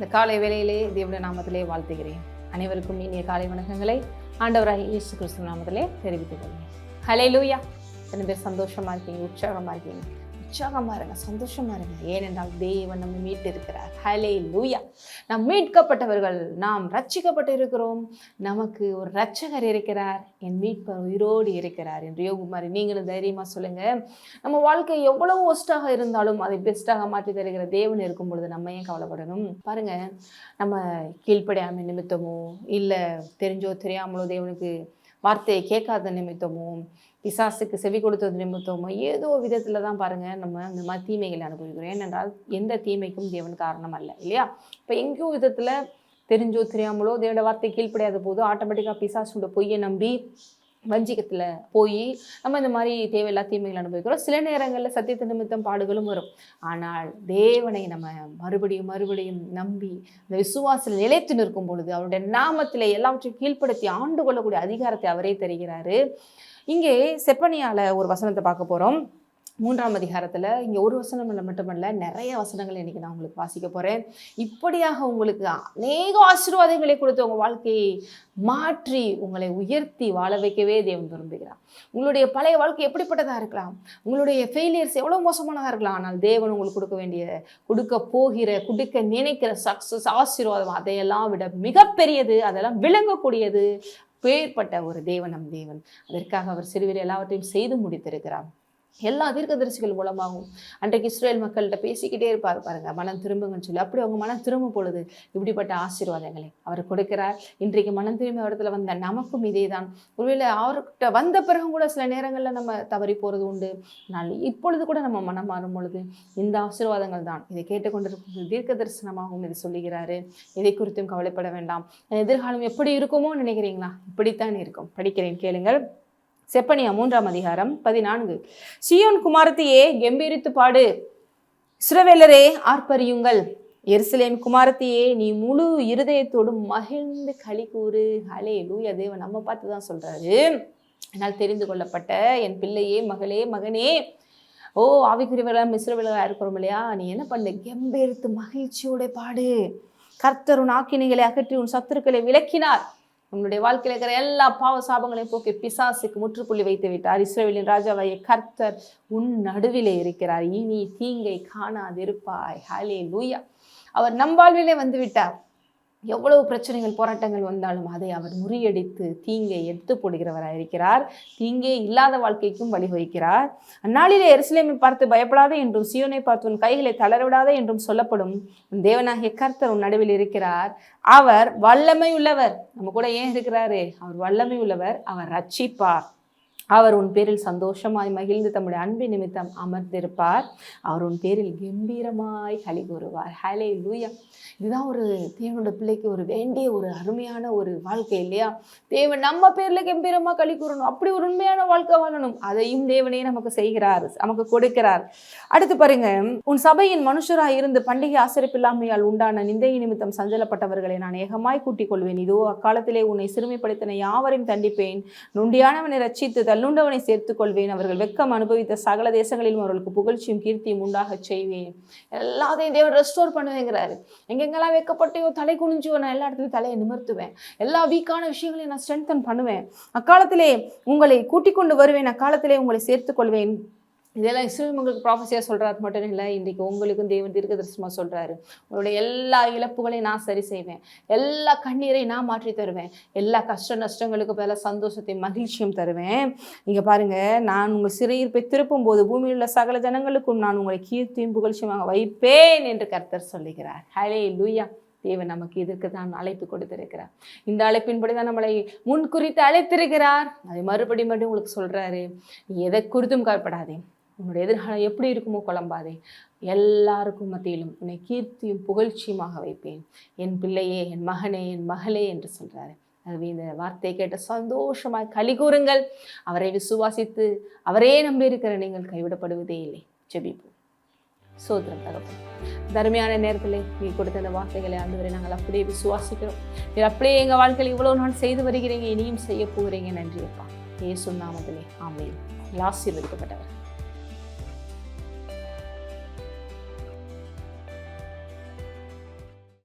இந்த காலை வேளையிலே தேவனுடைய நாமத்திலே வாழ்த்துகிறேன். அனைவருக்கும் இனிய காலை வணக்கங்களை ஆண்டவராகிய இயேசு கிறிஸ்து நாமத்திலே தெரிவித்துக் கொள்கிறேன். ஹல்லேலூயா. எத்தனை பேர் சந்தோஷமா இருக்கீங்க, உற்சாகமா இருக்கீங்க? உற்சாகமா இருங்க, சந்தோஷமா இருங்க. ஏனென்றால் தேவன் நம்மை மீட்டு இருக்கிறார். ஹல்லேலூயா. நாம் மீட்கப்பட்டவர்கள், நாம் ரட்சிக்கப்பட்டு இருக்கிறோம். நமக்கு ஒரு ரட்சகர் இருக்கிறார், என் மீட்பர் உயிரோடு இருக்கிறார் என்று யோகுமாரி நீங்களும் தைரியமா சொல்லுங்க. நம்ம வாழ்க்கை எவ்வளவு ஒஸ்டாக இருந்தாலும் அதை பெஸ்ட்டாக மாற்றி தருகிற தேவன் இருக்கும் பொழுது நம்ம ஏன் கவலைப்படணும்? பாருங்க, நம்ம கீழ்ப்படியாமை நிமித்தமோ இல்லை தெரிஞ்சோ தெரியாமலோ தேவனுக்கு வார்த்தையை கேட்காத நிமித்தமோ பிசாசுக்கு செவி கொடுத்தது நிமித்தமோ ஏதோ விதத்தில் தான் பாருங்கள் நம்ம இந்த மாதிரி தீமைகளை அனுபவிக்கிறோம். ஏனென்றால் எந்த தீமைக்கும் தேவன் காரணம் அல்ல, இல்லையா? இப்போ எங்கேயோ விதத்தில் தெரிஞ்சோ தெரியாமலோ தேவனோட வார்த்தை கீழ்ப்படியாத போது ஆட்டோமேட்டிக்காக பிசாசோட பொய்யை நம்பி வஞ்சிக்கத்தில் போய் நம்ம இந்த மாதிரி தேவையில்லா தீமைகள் அனுபவிக்கிறோம். சில நேரங்களில் சத்தியத்தை நிமித்தம் பாடுகளும் வரும். ஆனால் தேவனை நம்ம மறுபடியும் நம்பி இந்த விசுவாசத்தில் நிலைத்து நிற்கும் பொழுது அவருடைய நாமத்தில் எல்லாவற்றையும் கீழ்ப்படுத்தி ஆண்டு கொள்ளக்கூடிய அதிகாரத்தை அவரே தருகிறாரு. இங்கே செப்பனியால ஒரு வசனத்தை பார்க்க போகிறோம். 3ஆம் அதிகாரத்தில் இங்கே ஒரு வசனம் மட்டுமல்ல, நிறைய வசனங்கள் இன்றைக்கி நான் உங்களுக்கு வாசிக்க போகிறேன். இப்படியாக உங்களுக்கு அநேக ஆசீர்வாதங்களை கொடுத்து உங்கள் வாழ்க்கையை மாற்றி உங்களை உயர்த்தி வாழ வைக்கவே தேவன் விரும்புகிறார். உங்களுடைய பழைய வாழ்க்கை எப்படிப்பட்டதாக இருக்கலாம், உங்களுடைய ஃபெயிலியர்ஸ் எவ்வளோ மோசமானதாக இருக்கலாம், ஆனால் தேவன் உங்களுக்கு கொடுக்க நினைக்கிற சக்ஸஸ் ஆசீர்வாதம் அதையெல்லாம் விட மிகப்பெரியது, அதெல்லாம் விளங்கக்கூடியது. பேர்பட்ட ஒரு தேவன் நம் தேவன். அதற்காக அவர் சிறுவர் எல்லாவற்றையும் செய்து முடித்திருக்கிறார். எல்லா தீர்க்கதரிசிகள் மூலமாகவும் அன்றைக்கு இஸ்ரேல் மக்கள்கிட்ட பேசிக்கிட்டே இருப்பார் பாருங்க, மனம் திரும்புங்கன்னு சொல்லி. அப்படி அவங்க மனம் திரும்பும் பொழுது இப்படிப்பட்ட ஆசீர்வாதங்களை அவர் கொடுக்கிறார். இன்றைக்கு மனம் திரும்பி இடத்துல வந்த நமக்கும் இதே தான். ஒருவேளை அவர்கிட்ட வந்த பிறகும் கூட சில நேரங்களில் நம்ம தவறி போகிறது உண்டு. நான் இப்பொழுது கூட நம்ம மனம் மாறும் பொழுது இந்த ஆசீர்வாதங்கள் தான் இதை கேட்டுக்கொண்டிருக்கும் தீர்க்க தரிசனமாகவும் இது சொல்லுகிறாரு. இதை குறித்தும் கவலைப்பட வேண்டாம். எதிர்காலம் எப்படி இருக்குமோ நினைக்கிறீங்களா? இப்படித்தான் இருக்கும். படிக்கிறேன், கேளுங்கள். செப்பனியா 3ஆம் அதிகாரம் 14. சீயோன் குமாரத்தியே கெம்பீரித்து பாடு, இஸ்ரவேலரே ஆர்ப்பரியுங்கள், எருசலேம் குமாரத்தியே நீ முழு இருதயத்தோடு மகிழ்ந்து களி கூறு. ஹல்லேலூயா. தேவன் நம்ம பார்த்து தான் சொல்றாரு. என்னால் தெரிந்து கொள்ளப்பட்ட என் பிள்ளையே, மகளே, மகனே, ஆவிக்குரியவர்களாம் இஸ்ரவேலராக இருக்கிறோம் இல்லையா? நீ என்ன பண்ணு? கெம்பீரித்து மகிழ்ச்சியோட பாடு. கர்த்தர் உன் ஆக்கினைகளை அகற்றி உன் சத்துருக்களை விலக்கினார். உன்னுடைய வாழ்க்கையில் இருக்கிற எல்லா பாவ சாபங்களையும் போக்கி பிசாசுக்கு முற்றுப்புள்ளி வைத்து விட்டார். இஸ்ரவேலின் ராஜாவாகிய கர்த்தர் உன் நடுவிலே இருக்கிறார். இனி தீங்கை காணாதிருப்பாய். ஹல்லேலூயா. அவர் நம் வாழ்விலே வந்து விட்டார். எவ்வளவு பிரச்சனைகள் போராட்டங்கள் வந்தாலும் அதை அவர் முறியடித்து தீங்கை எடுத்து போடுகிறவராக இருக்கிறார். தீங்கே இல்லாத வாழ்க்கைக்கும் வழிவகுக்கிறார். அந்நாளிலே எருசலேமை பார்த்து பயப்படாதே என்றும் சீயோனை பார்த்து உன் கைகளை தளரவிடாதே என்றும் சொல்லப்படும். உன் தேவனாகிய கர்த்தர் உன் நடுவில் இருக்கிறார். அவர் வல்லமை உள்ளவர். நம்ம கூட ஏன் இருக்கிறாரு? அவர் வல்லமை உள்ளவர். அவர் ரட்சிப்பார். அவர் உன் பேரில் சந்தோஷமாய் மகிழ்ந்து தம்முடைய அன்பின் நிமித்தம் அமர்ந்திருப்பார். அவர் உன் பேரில் கம்பீரமாய் களி கூறுவார். ஹல்லேலூயா. இதுதான் ஒரு தேவனுடைய பிள்ளைக்கு ஒரு வேண்டிய ஒரு அருமையான ஒரு வாழ்க்கை, இல்லையா? தேவன் நம்ம பேரில் கம்பீரமாக களி கூறணும். அப்படி ஒரு உண்மையான வாழ்க்கை வாழணும். அதையும் தேவனே நமக்கு செய்கிறார், நமக்கு கொடுக்கிறார். அடுத்து பாருங்க, உன் சபையின் மனுஷராக இருந்து பண்டிகை ஆசரிப்பில்லாமையால் உண்டான நிந்தை நிமித்தம் சஞ்சலப்பட்டவர்களை நான் ஏகமாய் கூட்டிக் கொள்வேன். இதோ அக்காலத்திலே உன்னை சிறுமைப்படுத்தின யாவரையும் தண்டிப்பேன். நொண்டியானவனை ரட்சித்து தள்ளுண்டவனை சேர்த்துக் கொள்வேன். அவர்கள் வெக்கம் அனுபவித்த சகல தேசங்களிலும் அவர்களுக்கு புகழ்ச்சியும் கீர்த்தியும் உண்டாக செய்வேன். எல்லாத்தையும் தேவன் ரெஸ்டோர் பண்ணுவேங்கிறாரு. எங்கெங்கெல்லாம் வெக்கப்பட்டையோ தலை குனிஞ்சோ நான் எல்லா இடத்துலையும் தலையை நிமிர்த்துவேன். எல்லா வீக்கான விஷயங்களையும் நான் ஸ்ட்ரென்தன் பண்ணுவேன். அக்காலத்திலே உங்களை கூட்டிக் கொண்டு வருவேன். அக்காலத்திலே உங்களை சேர்த்துக் கொள்வேன். இதெல்லாம் இஸ்ரவேல் மக்களுக்கு ப்ராஃபஸியாக சொல்கிறாரு மட்டும் இல்லை, இன்றைக்கு உங்களுக்கும் தேவன் தீர்க்க தரிசனமாக சொல்கிறாரு. உங்களுடைய எல்லா இழப்புகளையும் நான் சரி செய்வேன். எல்லா கண்ணீரையும் நான் மாற்றி தருவேன். எல்லா கஷ்ட நஷ்டங்களுக்கு பல சந்தோஷத்தையும் மகிழ்ச்சியும் தருவேன். நீங்கள் பாருங்கள், நான் உங்கள் சிறையிருப்பை திருப்பும் போது பூமியில் உள்ள சகல ஜனங்களுக்கும் நான் உங்களை கீர்த்தியும் புகழ்ச்சியுமாக வைப்பேன் என்று கர்த்தர் சொல்லுகிறார். ஹல்லேலூயா. தேவன் நமக்கு இதற்கு தான் அழைப்பு கொடுத்திருக்கிறார். இந்த அழைப்பின்படி தான் நம்மளை முன்குறித்து அழைத்திருக்கிறார். அதை மறுபடியும் உங்களுக்கு சொல்கிறாரு, நீ எதை குறித்தும் கவலைப்படாதே. உன்னுடைய எதிர்காலம் எப்படி இருக்குமோ குழம்பாதே. எல்லாருக்கும் மத்தியிலும் உன்னை கீர்த்தியும் புகழ்ச்சியுமாக வைப்பேன். என் பிள்ளையே, என் மகனே, என் மகளே என்று சொல்கிறாரு. அதுவே இந்த வார்த்தையை கேட்ட சந்தோஷமாய் களி கூறுங்கள். அவரை விசுவாசித்து அவரே நம்பி இருக்கிற நீங்கள் கைவிடப்படுவதே இல்லை. ஜெபிப்போம். சோத்திரம் தகப்பன், தர்மையான நேரத்தில் நீ கொடுத்த அந்த வார்த்தைகளை ஆண்டவரை நாங்கள் அப்படியே விசுவாசிக்கிறோம். நீர் அப்படியே எங்கள் வாழ்க்கையில் இவ்வளோ நாள் செய்து வருகிறீங்க, இனியும் செய்ய போகிறீங்க. நன்றி அப்பா. இயேசு நாமத்திலே ஆமென். ஆசீர்வதிக்கப்பட்டவர்.